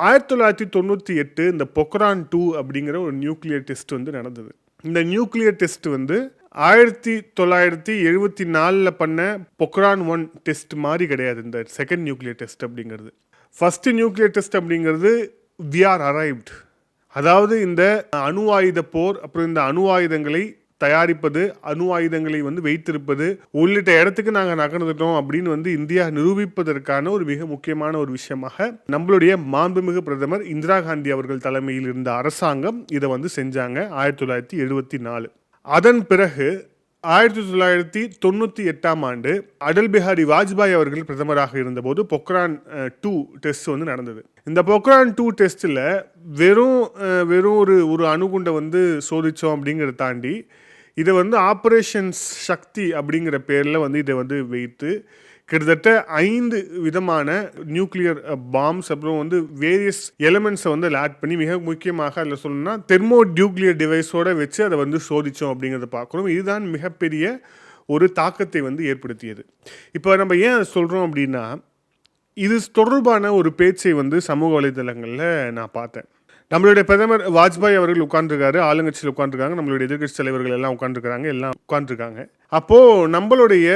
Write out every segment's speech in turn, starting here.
1998 இந்த பொக்ரான் 2 அப்படிங்கிற ஒரு நியூக்ளியர் டெஸ்ட் வந்து நடந்தது. இந்த நியூக்ளியர் டெஸ்ட் வந்து 1974 பண்ண பொக்ரான் 1 டெஸ்ட் மாதிரி கிடையாது. இந்த செகண்ட் நியூக்ளியர் டெஸ்ட் அப்படிங்கிறது, ஃபர்ஸ்ட் நியூக்ளியர் டெஸ்ட் அப்படிங்கிறது வி ஆர் அரைவ்ட். அதாவது இந்த அணு ஆயுத போர், அப்புறம் இந்த அணு ஆயுதங்களை தயாரிப்பது, அணு ஆயுதங்களை வந்து வைத்திருப்பது உள்ளிட்ட இடத்துக்கு நாங்கள் நகர்ந்துட்டோம் அப்படின்னு வந்து இந்தியா நிரூபிப்பதற்கான ஒரு மிக முக்கியமான ஒரு விஷயமாக நம்மளுடைய மாண்புமிகு பிரதமர் இந்திரா காந்தி அவர்கள் தலைமையில் இருந்த அரசாங்கம் இதை வந்து செஞ்சாங்க 1974. அதன் பிறகு 1998 அடல் பிஹாரி வாஜ்பாய் அவர்கள் பிரதமராக இருந்தபோது பொக்ரான் 2 டெஸ்ட் வந்து நடந்தது. இந்த பொக்ரான் 2 டெஸ்ட்டில் வெறும் ஒரு அணுகுண்டை வந்து சோதித்தோம் அப்படிங்கிறத தாண்டி இதை வந்து ஆப்ரேஷன்ஸ் சக்தி அப்படிங்கிற பேரில் வந்து இதை வந்து வைத்து கிட்டத்தட்ட 5 விதமான நியூக்ளியர் பாம்ஸ், அப்புறம் வந்து வேரியஸ் எலிமெண்ட்ஸை வந்து ஆட் பண்ணி, மிக முக்கியமாக அதில் சொல்லணும்னா தெர்மோ நியூக்ளியர் டிவைஸோடு வச்சு அதை வந்து சோதித்தோம் அப்படிங்கிறத பார்க்குறோம். இதுதான் மிகப்பெரிய ஒரு தாக்கத்தை வந்து ஏற்படுத்தியது. இப்போ நம்ம ஏன் அதை சொல்கிறோம் அப்படின்னா, இது தொடர்பான ஒரு பேச்சை வந்து சமூக வலைதளங்களில் நான் பார்த்தேன். நம்மளுடைய பிரதமர் வாஜ்பாய் அவர்கள் உட்காந்துருக்காரு, ஆளுங்கட்சியில் உட்காந்துருக்காங்க, நம்மளுடைய எதிர்கட்சி தலைவர்கள் எல்லாம் உட்காந்துருக்காங்க. அப்போது நம்மளுடைய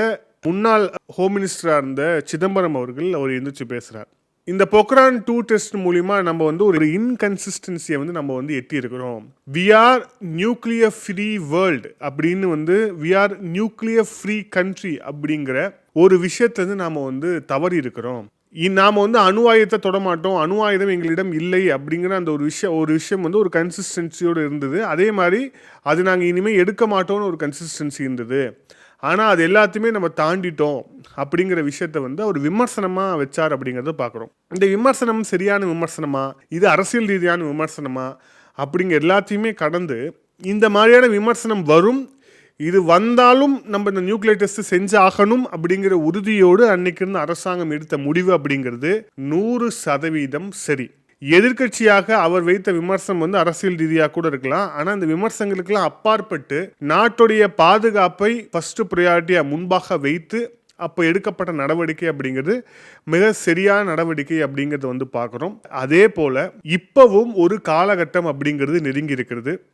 முன்னாள் ஹோம் மினிஸ்டராக இருந்த சிதம்பரம் அவர் எந்திரிச்சு பேசுகிறார். இந்த பொக்ரான் 2 டெஸ்ட் மூலிமா நம்ம வந்து ஒரு இன்கன்சிஸ்டன்சியை வந்து நம்ம வந்து எட்டி இருக்கிறோம். We are nuclear free world அப்படின்னு வந்து we are nuclear free country அப்படிங்கிற ஒரு விஷயத்தை வந்து நாம் வந்து தவறி இருக்கிறோம். நாம் வந்து அணு ஆயுதத்தை தொடமாட்டோம், அணு ஆயுதம் எங்களிடம் இல்லை அப்படிங்கிற அந்த ஒரு விஷயம் வந்து ஒரு கன்சிஸ்டன்சியோடு இருந்தது. அதே மாதிரி அது நாங்கள் இனிமேல் எடுக்க மாட்டோம்னு ஒரு கன்சிஸ்டன்சி இருந்தது. ஆனால் அது எல்லாத்தையுமே நம்ம தாண்டிட்டோம் அப்படிங்கிற விஷயத்த வந்து அவர் விமர்சனமாக வச்சார் அப்படிங்கிறத பார்க்குறோம். இந்த விமர்சனம் சரியான விமர்சனமா, இது அரசியல் ரீதியான விமர்சனமா அப்படிங்கிற எல்லாத்தையுமே கடந்து இந்த மாதிரியான விமர்சனம் வரும், இது வந்தாலும் நம்ம இந்த நியூக்ளியர் டெஸ்ட் செஞ்சு ஆகணும் அப்படிங்கிற உறுதியோடு அன்னைக்கு இருந்த அரசாங்கம் எடுத்த முடிவு அப்படிங்கிறது 100% சரி. எதிர்கட்சியாக அவர் வைத்த விமர்சனம் வந்து அரசியல் ரீதியாக கூட இருக்கலாம். ஆனால் அந்த விமர்சனங்களுக்கெல்லாம் அப்பாற்பட்டு நாட்டுடைய பாதுகாப்பை ஃபர்ஸ்ட் ப்ரையாரிட்டியாக முன்பாக வைத்து அப்போ எடுக்கப்பட்ட நடவடிக்கை அப்படிங்கிறது மிக சரியான நடவடிக்கை அப்படிங்கிறத வந்து பார்க்குறோம். அதே போல் இப்போவும் ஒரு காலகட்டம் அப்படிங்கிறது நெருங்கி இருக்கிறது.